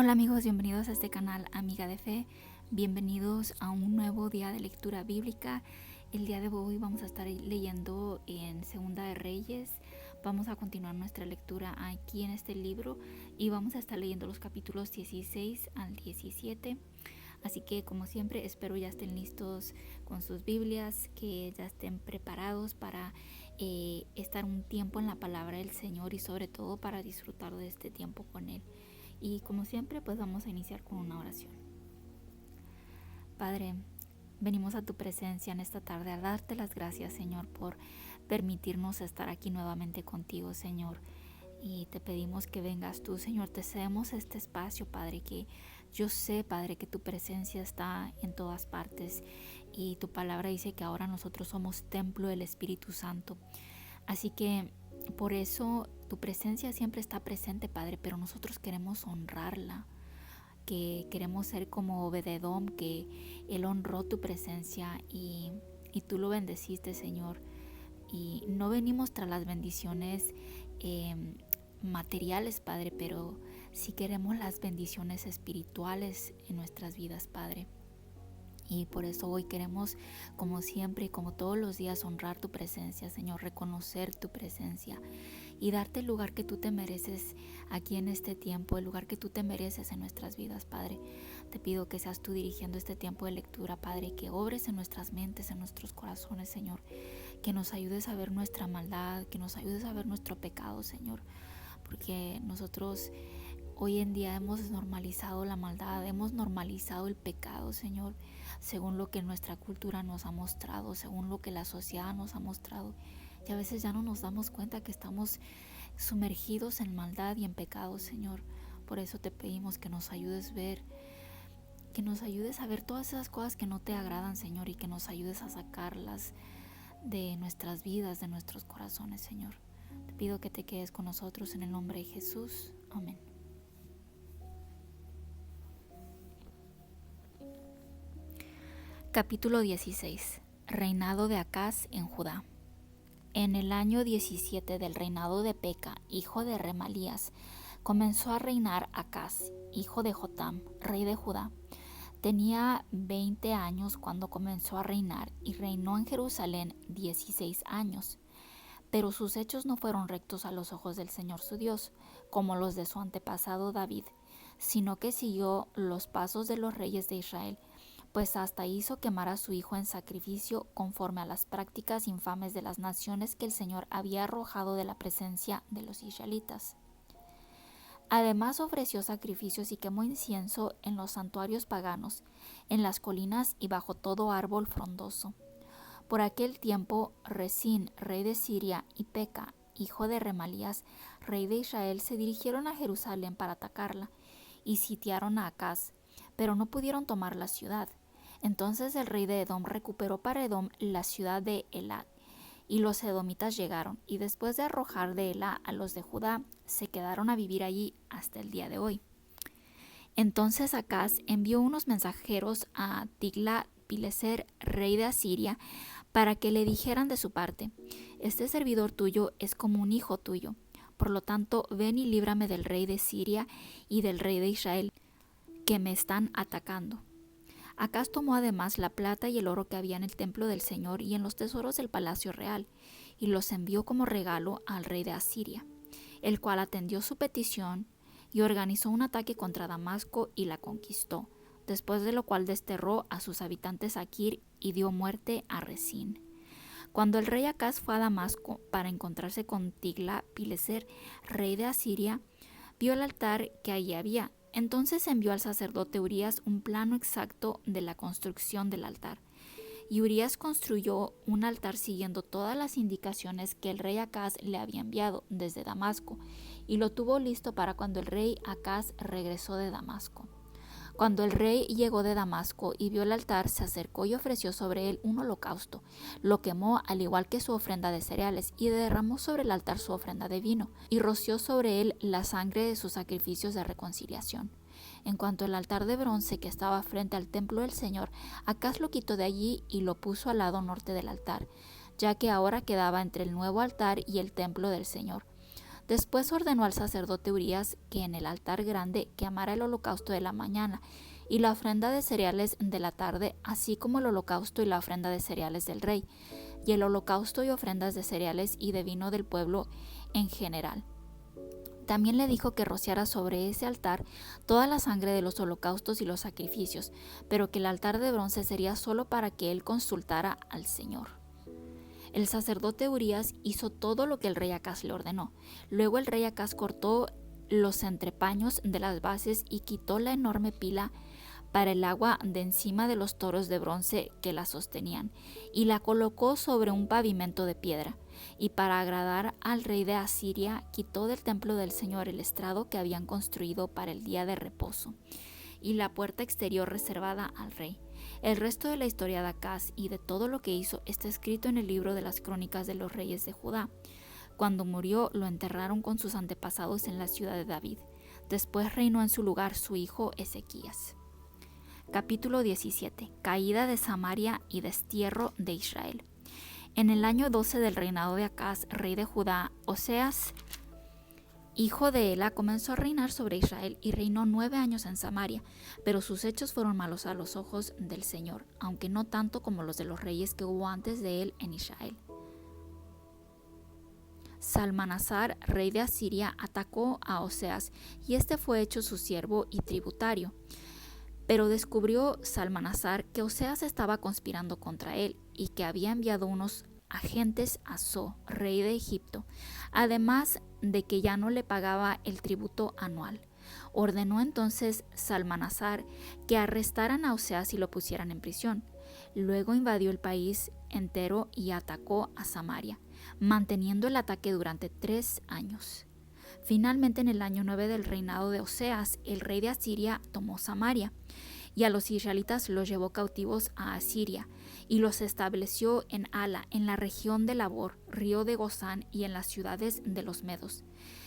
Hola amigos, bienvenidos a este canal Amiga de Fe, bienvenidos a un nuevo día de lectura bíblica. El día de hoy vamos a estar leyendo en Segunda de Reyes, vamos a continuar nuestra lectura aquí en este libro y vamos a estar leyendo los capítulos 16 al 17. Así que como siempre espero ya estén listos con sus Biblias, que ya estén preparados para estar un tiempo en la palabra del Señor y sobre todo para disfrutar de este tiempo con Él. Y como siempre, pues vamos a iniciar con una oración. Padre, venimos a tu presencia en esta tarde a darte las gracias, Señor, por permitirnos estar aquí nuevamente contigo, Señor. Y te pedimos que vengas tú, Señor, te cedemos este espacio, Padre, que yo sé, Padre, que tu presencia está en todas partes y tu palabra dice que ahora nosotros somos templo del Espíritu Santo. Así que por eso tu presencia siempre está presente, Padre, pero nosotros queremos honrarla, que queremos ser como Obed-Edom, que él honró tu presencia y tú lo bendeciste, Señor. Y no venimos tras las bendiciones materiales, Padre, pero sí queremos las bendiciones espirituales en nuestras vidas, Padre. Y por eso hoy queremos, como siempre y como todos los días, honrar tu presencia, Señor, reconocer tu presencia y darte el lugar que tú te mereces aquí en este tiempo, el lugar que tú te mereces en nuestras vidas, Padre. Te pido que seas tú dirigiendo este tiempo de lectura, Padre, que obres en nuestras mentes, en nuestros corazones, Señor, que nos ayudes a ver nuestra maldad, que nos ayudes a ver nuestro pecado, Señor, porque nosotros hoy en día hemos normalizado la maldad, hemos normalizado el pecado, Señor, según lo que nuestra cultura nos ha mostrado, según lo que la sociedad nos ha mostrado. Y a veces ya no nos damos cuenta que estamos sumergidos en maldad y en pecado, Señor. Por eso te pedimos que nos ayudes a ver todas esas cosas que no te agradan, Señor, y que nos ayudes a sacarlas de nuestras vidas, de nuestros corazones, Señor. Te pido que te quedes con nosotros en el nombre de Jesús. Amén. Capítulo 16. Reinado de Acaz en Judá. En el año 17 del reinado de Peca, hijo de Remalías, comenzó a reinar Acaz, hijo de Jotam, rey de Judá. Tenía 20 años cuando comenzó a reinar y reinó en Jerusalén 16 años. Pero sus hechos no fueron rectos a los ojos del Señor su Dios, como los de su antepasado David, sino que siguió los pasos de los reyes de Israel, pues hasta hizo quemar a su hijo en sacrificio conforme a las prácticas infames de las naciones que el Señor había arrojado de la presencia de los israelitas. Además ofreció sacrificios y quemó incienso en los santuarios paganos, en las colinas y bajo todo árbol frondoso. Por aquel tiempo, Resín, rey de Siria, y Peca, hijo de Remalías, rey de Israel, se dirigieron a Jerusalén para atacarla, y sitiaron a Acaz, pero no pudieron tomar la ciudad. Entonces el rey de Edom recuperó para Edom la ciudad de Elat, y los edomitas llegaron, y después de arrojar de Elá a los de Judá, se quedaron a vivir allí hasta el día de hoy. Entonces Acaz envió unos mensajeros a Tiglat-Pileser, rey de Asiria, para que le dijeran de su parte: este servidor tuyo es como un hijo tuyo. Por lo tanto, ven y líbrame del rey de Siria y del rey de Israel, que me están atacando. Acaz tomó además la plata y el oro que había en el templo del Señor y en los tesoros del palacio real, y los envió como regalo al rey de Asiria, el cual atendió su petición y organizó un ataque contra Damasco y la conquistó, después de lo cual desterró a sus habitantes a Kir y dio muerte a Resín. Cuando el rey Acaz fue a Damasco para encontrarse con Tiglat-Pileser, rey de Asiria, vio el altar que allí había. Entonces envió al sacerdote Urías un plano exacto de la construcción del altar. Y Urías construyó un altar siguiendo todas las indicaciones que el rey Acaz le había enviado desde Damasco, y lo tuvo listo para cuando el rey Acaz regresó de Damasco. Cuando el rey llegó de Damasco y vio el altar, se acercó y ofreció sobre él un holocausto. Lo quemó al igual que su ofrenda de cereales y derramó sobre el altar su ofrenda de vino y roció sobre él la sangre de sus sacrificios de reconciliación. En cuanto al altar de bronce que estaba frente al templo del Señor, Acaz lo quitó de allí y lo puso al lado norte del altar, ya que ahora quedaba entre el nuevo altar y el templo del Señor. Después ordenó al sacerdote Urías que en el altar grande quemara el holocausto de la mañana y la ofrenda de cereales de la tarde, así como el holocausto y la ofrenda de cereales del rey, y el holocausto y ofrendas de cereales y de vino del pueblo en general. También le dijo que rociara sobre ese altar toda la sangre de los holocaustos y los sacrificios, pero que el altar de bronce sería solo para que él consultara al Señor. El sacerdote Urías hizo todo lo que el rey Acaz le ordenó. Luego el rey Acaz cortó los entrepaños de las bases y quitó la enorme pila para el agua de encima de los toros de bronce que la sostenían, y la colocó sobre un pavimento de piedra. Y para agradar al rey de Asiria, quitó del templo del Señor el estrado que habían construido para el día de reposo, y la puerta exterior reservada al rey. El resto de la historia de Acaz y de todo lo que hizo está escrito en el libro de las crónicas de los reyes de Judá. Cuando murió, lo enterraron con sus antepasados en la ciudad de David. Después reinó en su lugar su hijo Ezequías. Capítulo 17. Caída de Samaria y destierro de Israel. En el año 12 del reinado de Acaz, rey de Judá, Oseas, hijo de Ela, comenzó a reinar sobre Israel y reinó 9 años en Samaria, pero sus hechos fueron malos a los ojos del Señor, aunque no tanto como los de los reyes que hubo antes de él en Israel. Salmanasar, rey de Asiria, atacó a Oseas, y este fue hecho su siervo y tributario. Pero descubrió Salmanasar que Oseas estaba conspirando contra él y que había enviado unos agentes a So, rey de Egipto, además de que ya no le pagaba el tributo anual. Ordenó entonces Salmanasar que arrestaran a Oseas y lo pusieran en prisión. Luego invadió el país entero y atacó a Samaria, manteniendo el ataque durante 3 años. Finalmente, en el año 9 del reinado de Oseas, el rey de Asiria tomó Samaria, y a los israelitas los llevó cautivos a Asiria, y los estableció en Hala, en la región de Labor, río de Gozán, y en las ciudades de los medos.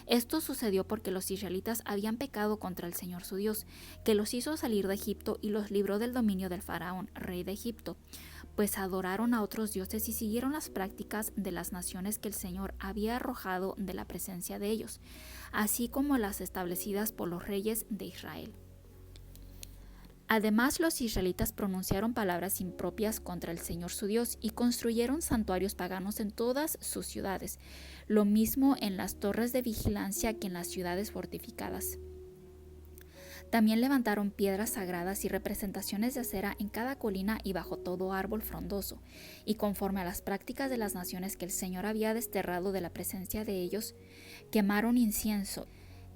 Esto sucedió porque los israelitas habían pecado contra el Señor su Dios, que los hizo salir de Egipto y los libró del dominio del faraón, rey de Egipto, pues adoraron a otros dioses y siguieron las prácticas de las naciones que el Señor había arrojado de la presencia de ellos, así como las establecidas por los reyes de Israel. Además, los israelitas pronunciaron palabras impropias contra el Señor su Dios y construyeron santuarios paganos en todas sus ciudades, lo mismo en las torres de vigilancia que en las ciudades fortificadas. También levantaron piedras sagradas y representaciones de acera en cada colina y bajo todo árbol frondoso, y conforme a las prácticas de las naciones que el Señor había desterrado de la presencia de ellos, quemaron incienso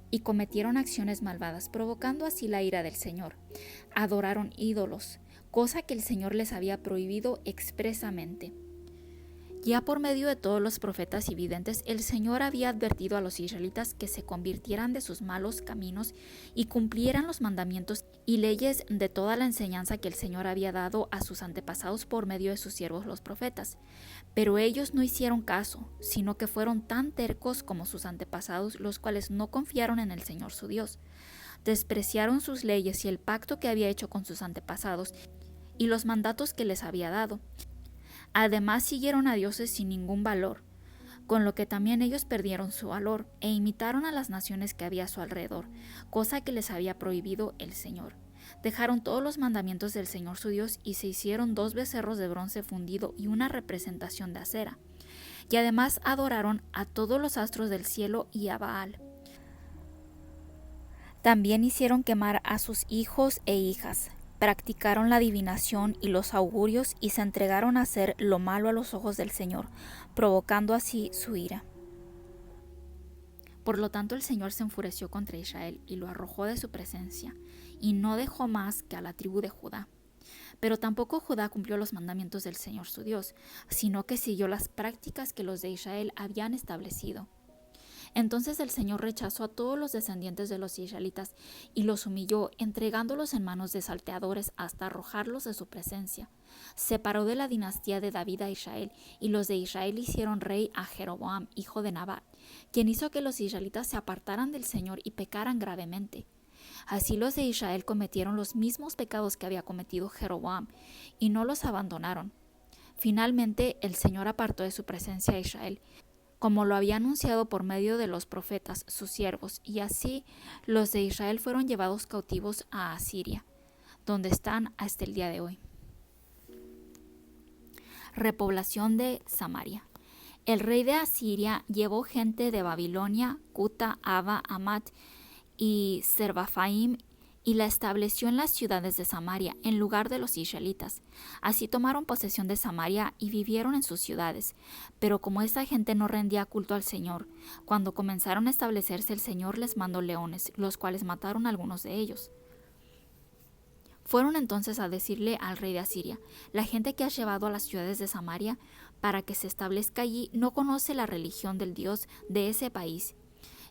y cometieron acciones malvadas, provocando así la ira del Señor. Adoraron ídolos, cosa que el Señor les había prohibido expresamente. Ya por medio de todos los profetas y videntes, el Señor había advertido a los israelitas que se convirtieran de sus malos caminos y cumplieran los mandamientos y leyes de toda la enseñanza que el Señor había dado a sus antepasados por medio de sus siervos los profetas. Pero ellos no hicieron caso, sino que fueron tan tercos como sus antepasados, los cuales no confiaron en el Señor su Dios. Despreciaron sus leyes y el pacto que había hecho con sus antepasados y los mandatos que les había dado. Además, siguieron a dioses sin ningún valor, con lo que también ellos perdieron su valor, e imitaron a las naciones que había a su alrededor, cosa que les había prohibido el Señor. Dejaron todos los mandamientos del Señor su Dios y se hicieron 2 becerros de bronce fundido y una representación de acera. Y además adoraron a todos los astros del cielo y a Baal. También hicieron quemar a sus hijos e hijas. Practicaron la adivinación y los augurios y se entregaron a hacer lo malo a los ojos del Señor, provocando así su ira. Por lo tanto, el Señor se enfureció contra Israel y lo arrojó de su presencia, y no dejó más que a la tribu de Judá. Pero tampoco Judá cumplió los mandamientos del Señor su Dios, sino que siguió las prácticas que los de Israel habían establecido. Entonces el Señor rechazó a todos los descendientes de los israelitas y los humilló, entregándolos en manos de salteadores hasta arrojarlos de su presencia. Separó de la dinastía de David a Israel, y los de Israel hicieron rey a Jeroboam, hijo de Nabat, quien hizo que los israelitas se apartaran del Señor y pecaran gravemente. Así los de Israel cometieron los mismos pecados que había cometido Jeroboam, y no los abandonaron. Finalmente el Señor apartó de su presencia a Israel, como lo había anunciado por medio de los profetas, sus siervos, y así los de Israel fueron llevados cautivos a Asiria, donde están hasta el día de hoy. Repoblación de Samaria. El rey de Asiria llevó gente de Babilonia, Cuta, Ava, Amat y Serbafaim y la estableció en las ciudades de Samaria en lugar de los israelitas. Así tomaron posesión de Samaria y vivieron en sus ciudades. Pero como esta gente no rendía culto al Señor, cuando comenzaron a establecerse, el Señor les mandó leones, los cuales mataron a algunos de ellos. Fueron entonces a decirle al rey de Asiria: la gente que has llevado a las ciudades de Samaria para que se establezca allí no conoce la religión del Dios de ese país,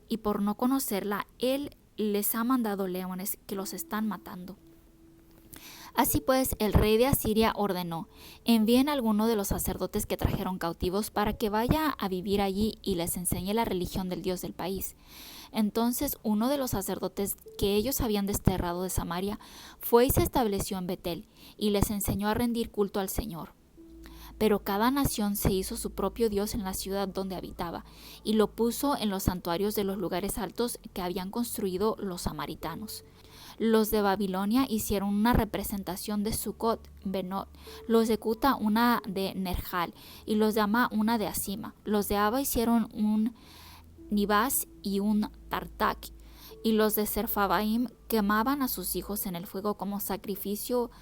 y por no conocerla, él les ha mandado leones que los están matando. Así pues, el rey de Asiria ordenó: envíen a alguno de los sacerdotes que trajeron cautivos para que vaya a vivir allí y les enseñe la religión del Dios del país. Entonces uno de los sacerdotes que ellos habían desterrado de Samaria fue y se estableció en Betel y les enseñó a rendir culto al Señor. Pero cada nación se hizo su propio Dios en la ciudad donde habitaba y lo puso en los santuarios de los lugares altos que habían construido los samaritanos. Los de Babilonia hicieron una representación de Sucot, Benot, los de Cuta una de Nerjal y los de Amá una de Asima. Los de Ava hicieron un Nibás y un Tartak, y los de Serfabaim quemaban a sus hijos en el fuego como sacrificio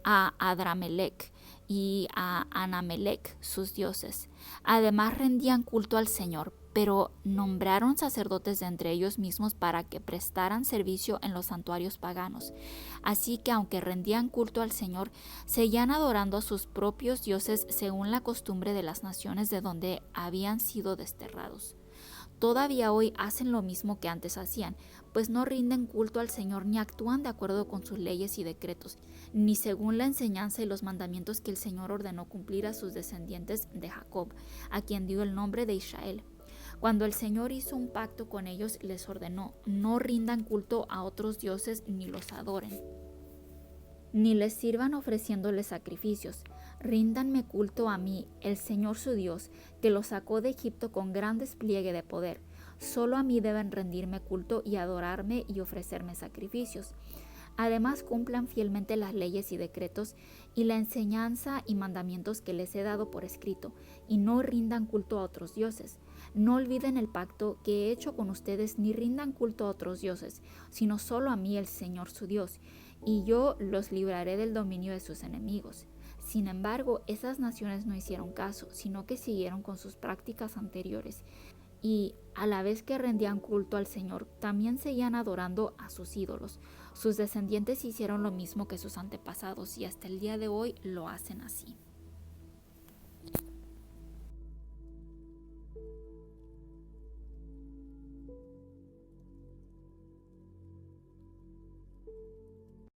a Adramelech y a Anamelech, sus dioses. Además rendían culto al Señor, pero nombraron sacerdotes de entre ellos mismos para que prestaran servicio en los santuarios paganos. Así que aunque rendían culto al Señor, seguían adorando a sus propios dioses según la costumbre de las naciones de donde habían sido desterrados. Todavía hoy hacen lo mismo que antes hacían, pues no rinden culto al Señor ni actúan de acuerdo con sus leyes y decretos, ni según la enseñanza y los mandamientos que el Señor ordenó cumplir a sus descendientes de Jacob, a quien dio el nombre de Israel. Cuando el Señor hizo un pacto con ellos, les ordenó: no rindan culto a otros dioses ni los adoren, ni les sirvan ofreciéndoles sacrificios. Ríndanme culto a mí, el Señor su Dios, que los sacó de Egipto con gran despliegue de poder. Solo a mí deben rendirme culto y adorarme y ofrecerme sacrificios. Además, cumplan fielmente las leyes y decretos y la enseñanza y mandamientos que les he dado por escrito, y no rindan culto a otros dioses. No olviden el pacto que he hecho con ustedes, ni rindan culto a otros dioses, sino solo a mí, el Señor su Dios, y yo los libraré del dominio de sus enemigos. Sin embargo, esas naciones no hicieron caso, sino que siguieron con sus prácticas anteriores, y a la vez que rendían culto al Señor, también seguían adorando a sus ídolos. Sus descendientes hicieron lo mismo que sus antepasados, y hasta el día de hoy lo hacen así.